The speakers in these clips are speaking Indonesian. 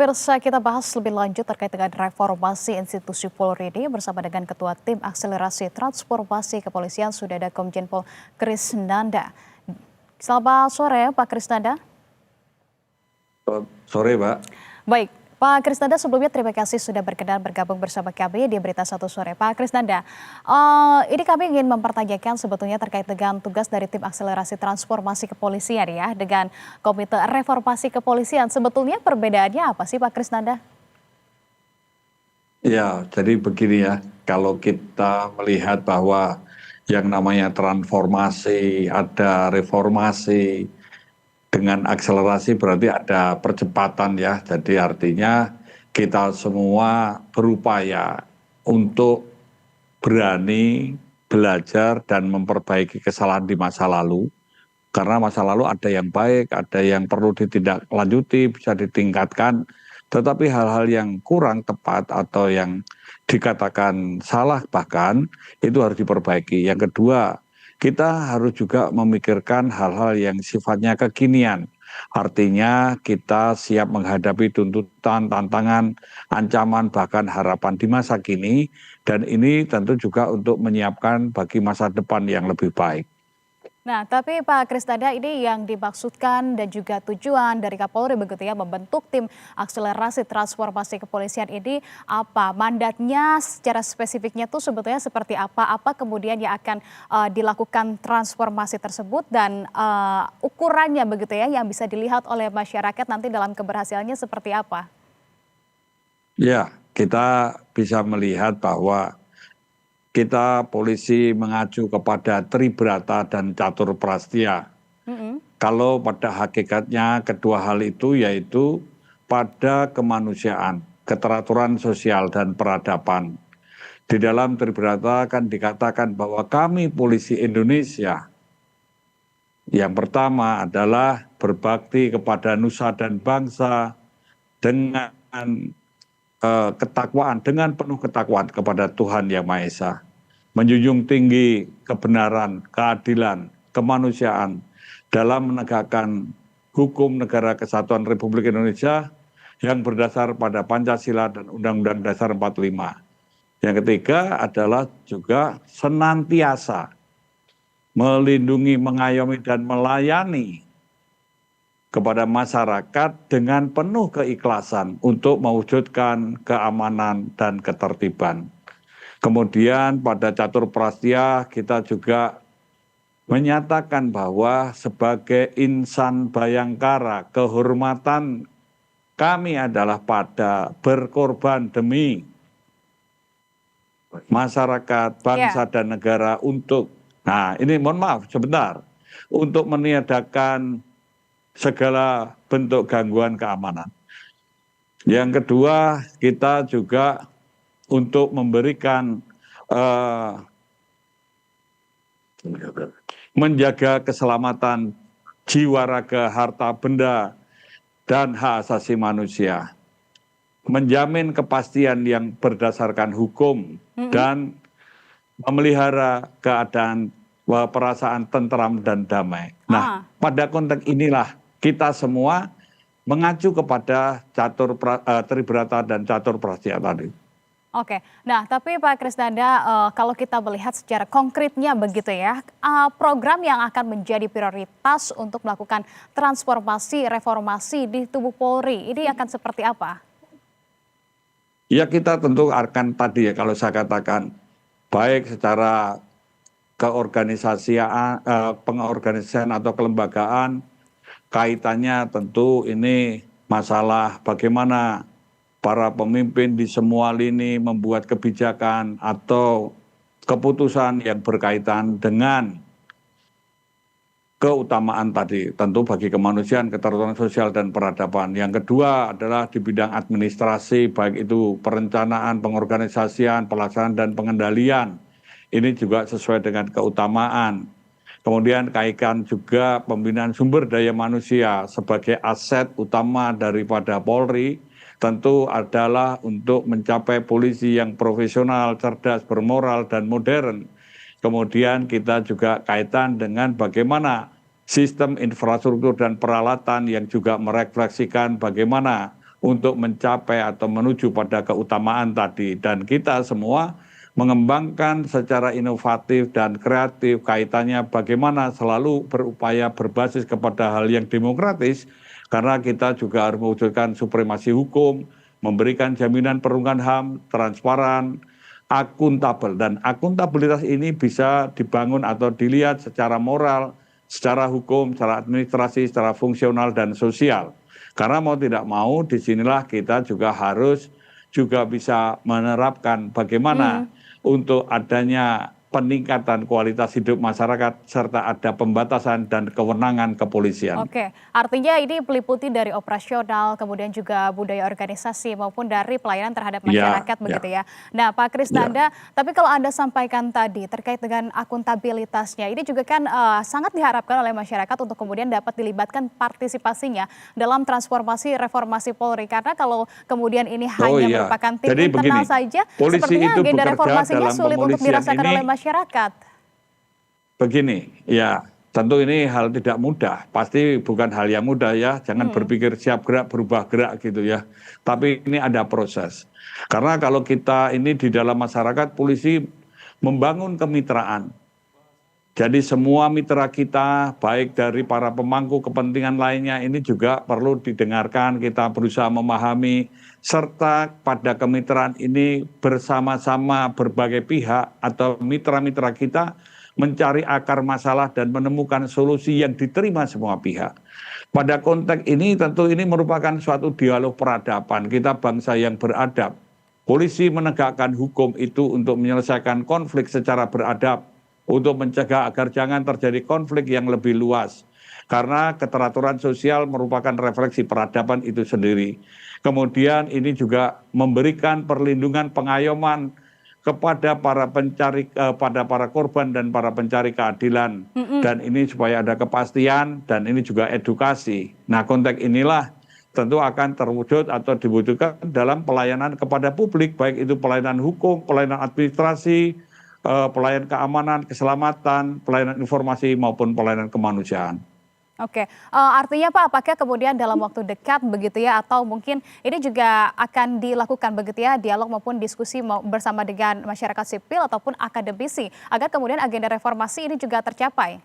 Pemirsa, kita bahas lebih lanjut terkait dengan reformasi institusi Polri ini bersama dengan Ketua Tim Akselerasi Transformasi Kepolisian sudah ada Komjen Pol Krisnanda. Selamat sore Pak Krisnanda. Sore Pak. Baik, Pak Krisnanda, sebelumnya terima kasih sudah berkenan bergabung bersama kami di Berita Satu Sore. Pak Krisnanda, ini kami ingin mempertanyakan sebetulnya terkait dengan tugas dari Tim Akselerasi Transformasi Kepolisian ya, dengan Komite Reformasi Kepolisian. Sebetulnya perbedaannya apa sih Pak Krisnanda? Ya, jadi begini ya, kalau kita melihat bahwa yang namanya transformasi, ada reformasi, dengan akselerasi berarti ada percepatan ya. Jadi artinya kita semua berupaya untuk berani belajar dan memperbaiki kesalahan di masa lalu. Karena masa lalu ada yang baik, ada yang perlu ditindaklanjuti, bisa ditingkatkan. Tetapi hal-hal yang kurang tepat atau yang dikatakan salah bahkan itu harus diperbaiki. Yang kedua, kita harus juga memikirkan hal-hal yang sifatnya kekinian. Artinya kita siap menghadapi tuntutan, tantangan, ancaman, bahkan harapan di masa kini. Dan ini tentu juga untuk menyiapkan bagi masa depan yang lebih baik. Nah, tapi Pak Krisnanda, ini yang dimaksudkan dan juga tujuan dari Kapolri begitu ya, membentuk tim akselerasi transformasi kepolisian ini apa? Mandatnya secara spesifiknya tuh sebetulnya seperti apa? Apa kemudian yang akan dilakukan transformasi tersebut dan ukurannya begitu ya, yang bisa dilihat oleh masyarakat nanti dalam keberhasilannya seperti apa? Ya, kita bisa melihat bahwa kita polisi mengacu kepada Tribrata dan Catur Prastya. Kalau pada hakikatnya kedua hal itu yaitu pada kemanusiaan, keteraturan sosial dan peradaban. Di dalam Tribrata kan dikatakan bahwa kami polisi Indonesia yang pertama adalah berbakti kepada nusa dan bangsa dengan ketakwaan, dengan penuh ketakwaan kepada Tuhan Yang Maha Esa. Menjunjung tinggi kebenaran, keadilan, kemanusiaan dalam menegakkan hukum negara kesatuan Republik Indonesia yang berdasar pada Pancasila dan Undang-Undang Dasar 45. Yang ketiga adalah juga senantiasa melindungi, mengayomi, dan melayani kepada masyarakat dengan penuh keikhlasan untuk mewujudkan keamanan dan ketertiban. Kemudian pada Catur Prastya kita juga menyatakan bahwa sebagai insan bayangkara kehormatan kami adalah pada berkorban demi masyarakat, bangsa dan negara untuk, nah ini mohon maaf sebentar, untuk meniadakan segala bentuk gangguan keamanan. Yang kedua, kita juga untuk memberikan menjaga keselamatan jiwa, raga, harta, benda, dan hak asasi manusia. Menjamin kepastian yang berdasarkan hukum dan memelihara keadaan perasaan tentram dan damai. Nah, pada konteks inilah kita semua mengacu kepada Tribrata dan Catur Prastya tadi. Oke, nah tapi Pak Krisnanda, kalau kita melihat secara konkretnya begitu ya, program yang akan menjadi prioritas untuk melakukan transformasi, reformasi di tubuh Polri, ini akan seperti apa? Ya kita tentu akan tadi ya kalau saya katakan, baik secara keorganisasian, pengorganisasian atau kelembagaan, kaitannya tentu ini masalah bagaimana para pemimpin di semua lini membuat kebijakan atau keputusan yang berkaitan dengan keutamaan tadi, tentu bagi kemanusiaan, keteraturan sosial, dan peradaban. Yang kedua adalah di bidang administrasi, baik itu perencanaan, pengorganisasian, pelaksanaan, dan pengendalian. Ini juga sesuai dengan keutamaan. Kemudian kaitan juga pembinaan sumber daya manusia sebagai aset utama daripada Polri, tentu adalah untuk mencapai polisi yang profesional, cerdas, bermoral, dan modern. Kemudian kita juga kaitan dengan bagaimana sistem infrastruktur dan peralatan yang juga merefleksikan bagaimana untuk mencapai atau menuju pada keutamaan tadi. Dan kita semua mengembangkan secara inovatif dan kreatif kaitannya bagaimana selalu berupaya berbasis kepada hal yang demokratis, karena kita juga harus mewujudkan supremasi hukum, memberikan jaminan perlindungan HAM, transparan, akuntabel. Dan akuntabilitas ini bisa dibangun atau dilihat secara moral, secara hukum, secara administrasi, secara fungsional dan sosial. Karena mau tidak mau, disinilah kita juga harus juga bisa menerapkan bagaimana untuk adanya peningkatan kualitas hidup masyarakat serta ada pembatasan dan kewenangan kepolisian. Oke, artinya ini meliputi dari operasional, kemudian juga budaya organisasi maupun dari pelayanan terhadap Ya, masyarakat ya, begitu ya. Nah, Pak ya. Krisnanda, tapi kalau Anda sampaikan tadi terkait dengan akuntabilitasnya, ini juga kan sangat diharapkan oleh masyarakat untuk kemudian dapat dilibatkan partisipasinya dalam transformasi reformasi Polri. Karena kalau kemudian ini Oh hanya iya, merupakan tim jadi begini, internal saja, polisi sepertinya itu agenda bekerja reformasinya dalam sulit untuk kepolisian dirasakan oleh ini masyarakat. begini, ya tentu ini hal tidak mudah, pasti bukan hal yang mudah ya, jangan berpikir siap gerak berubah gerak gitu ya. Tapi ini ada proses. Karena kalau kita ini di dalam masyarakat, polisi membangun kemitraan. Jadi semua mitra kita, baik dari para pemangku kepentingan lainnya, ini juga perlu didengarkan, kita berusaha memahami, serta pada kemitraan ini bersama-sama berbagai pihak atau mitra-mitra kita mencari akar masalah dan menemukan solusi yang diterima semua pihak. Pada konteks ini tentu ini merupakan suatu dialog peradaban, kita bangsa yang beradab. Polisi menegakkan hukum itu untuk menyelesaikan konflik secara beradab, untuk mencegah agar jangan terjadi konflik yang lebih luas. Karena keteraturan sosial merupakan refleksi peradaban itu sendiri. Kemudian ini juga memberikan perlindungan pengayoman kepada para korban dan para pencari keadilan. Dan ini supaya ada kepastian dan ini juga edukasi. Nah, konteks inilah tentu akan terwujud atau diwujudkan dalam pelayanan kepada publik, baik itu pelayanan hukum, pelayanan administrasi, pelayanan keamanan, keselamatan, pelayanan informasi maupun pelayanan kemanusiaan. Oke, artinya Pak, apakah kemudian dalam waktu dekat begitu ya, atau mungkin ini juga akan dilakukan begitu ya, dialog maupun diskusi bersama dengan masyarakat sipil ataupun akademisi, agar kemudian agenda reformasi ini juga tercapai?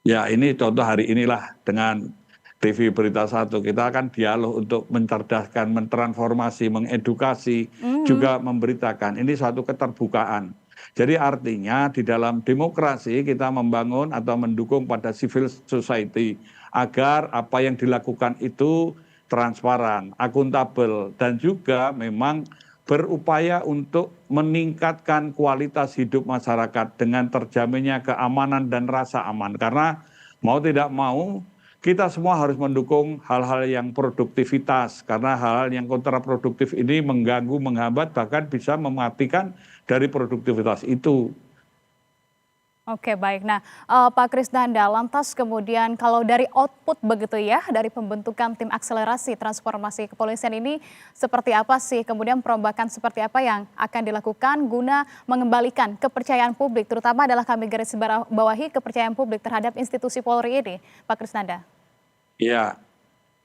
Ya, ini contoh hari inilah dengan TV Berita Satu, kita akan dialog untuk mencerdaskan, mentransformasi, mengedukasi, juga memberitakan. Ini suatu keterbukaan. Jadi artinya di dalam demokrasi kita membangun atau mendukung pada civil society agar apa yang dilakukan itu transparan, akuntabel, dan juga memang berupaya untuk meningkatkan kualitas hidup masyarakat dengan terjaminnya keamanan dan rasa aman. Karena mau tidak mau kita semua harus mendukung hal-hal yang produktivitas, karena hal-hal yang kontraproduktif ini mengganggu, menghambat, bahkan bisa mematikan dari produktivitas itu. Oke, baik. Nah, Pak Krisnanda, lantas kemudian kalau dari output begitu ya, dari pembentukan tim akselerasi transformasi kepolisian ini seperti apa sih? Kemudian perombakan seperti apa yang akan dilakukan guna mengembalikan kepercayaan publik, terutama adalah kami garis bawahi kepercayaan publik terhadap institusi Polri ini, Pak Krisnanda? Ya,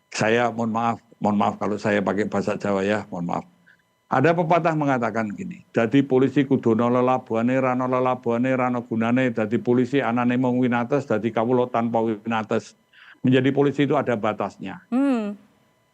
saya mohon maaf kalau saya pakai bahasa Jawa ya, mohon maaf. Ada pepatah mengatakan gini, dadi polisi kudono lelabuhane rano gunane, dadi polisi anane mung winates, dadi kawula tanpa winates. Menjadi polisi itu ada batasnya.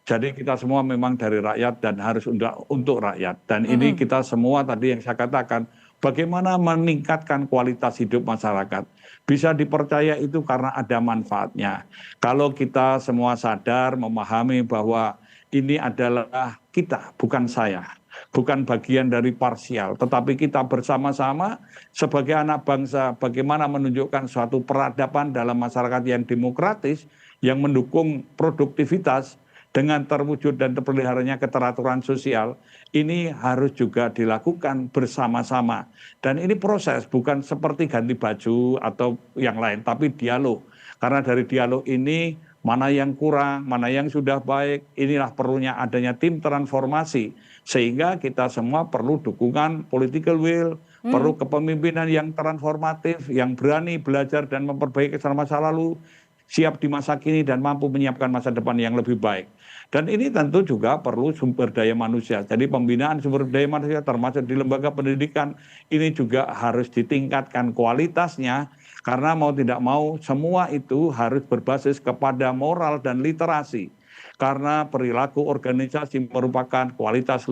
Jadi kita semua memang dari rakyat dan harus untuk rakyat. Dan ini kita semua tadi yang saya katakan, bagaimana meningkatkan kualitas hidup masyarakat. Bisa dipercaya itu karena ada manfaatnya. Kalau kita semua sadar, memahami bahwa ini adalah kita, bukan saya. Bukan bagian dari parsial, tetapi kita bersama-sama sebagai anak bangsa bagaimana menunjukkan suatu peradaban dalam masyarakat yang demokratis, yang mendukung produktivitas dengan terwujud dan terpeliharanya keteraturan sosial. Ini harus juga dilakukan bersama-sama. Dan ini proses, bukan seperti ganti baju atau yang lain, tapi dialog. Karena dari dialog ini mana yang kurang, mana yang sudah baik, inilah perlunya adanya tim transformasi. Sehingga kita semua perlu dukungan political will, perlu kepemimpinan yang transformatif, yang berani belajar dan memperbaiki kesalahan masa lalu, siap di masa kini dan mampu menyiapkan masa depan yang lebih baik. Dan ini tentu juga perlu sumber daya manusia. Jadi pembinaan sumber daya manusia termasuk di lembaga pendidikan ini juga harus ditingkatkan kualitasnya karena mau tidak mau semua itu harus berbasis kepada moral dan literasi. Karena perilaku organisasi merupakan kualitas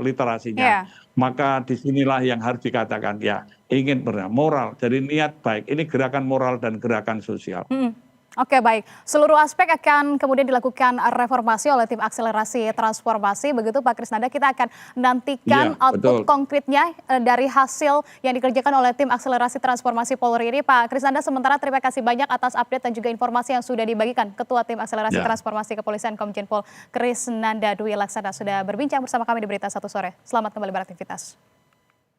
literasinya. Iya. Maka disinilah yang harus dikatakan ya ingin moral. Jadi niat baik ini gerakan moral dan gerakan sosial. Oke, baik. Seluruh aspek akan kemudian dilakukan reformasi oleh tim akselerasi transformasi. Begitu Pak Krisnanda, kita akan nantikan Iya, output betul. konkretnya dari hasil yang dikerjakan oleh tim akselerasi transformasi Polri ini. Pak Krisnanda, sementara terima kasih banyak atas update dan juga informasi yang sudah dibagikan Ketua Tim Akselerasi Ya. Transformasi Kepolisian Komjen Pol Krisnanda Dwi Laksana sudah berbincang bersama kami di Berita Satu Sore. Selamat kembali beraktivitas.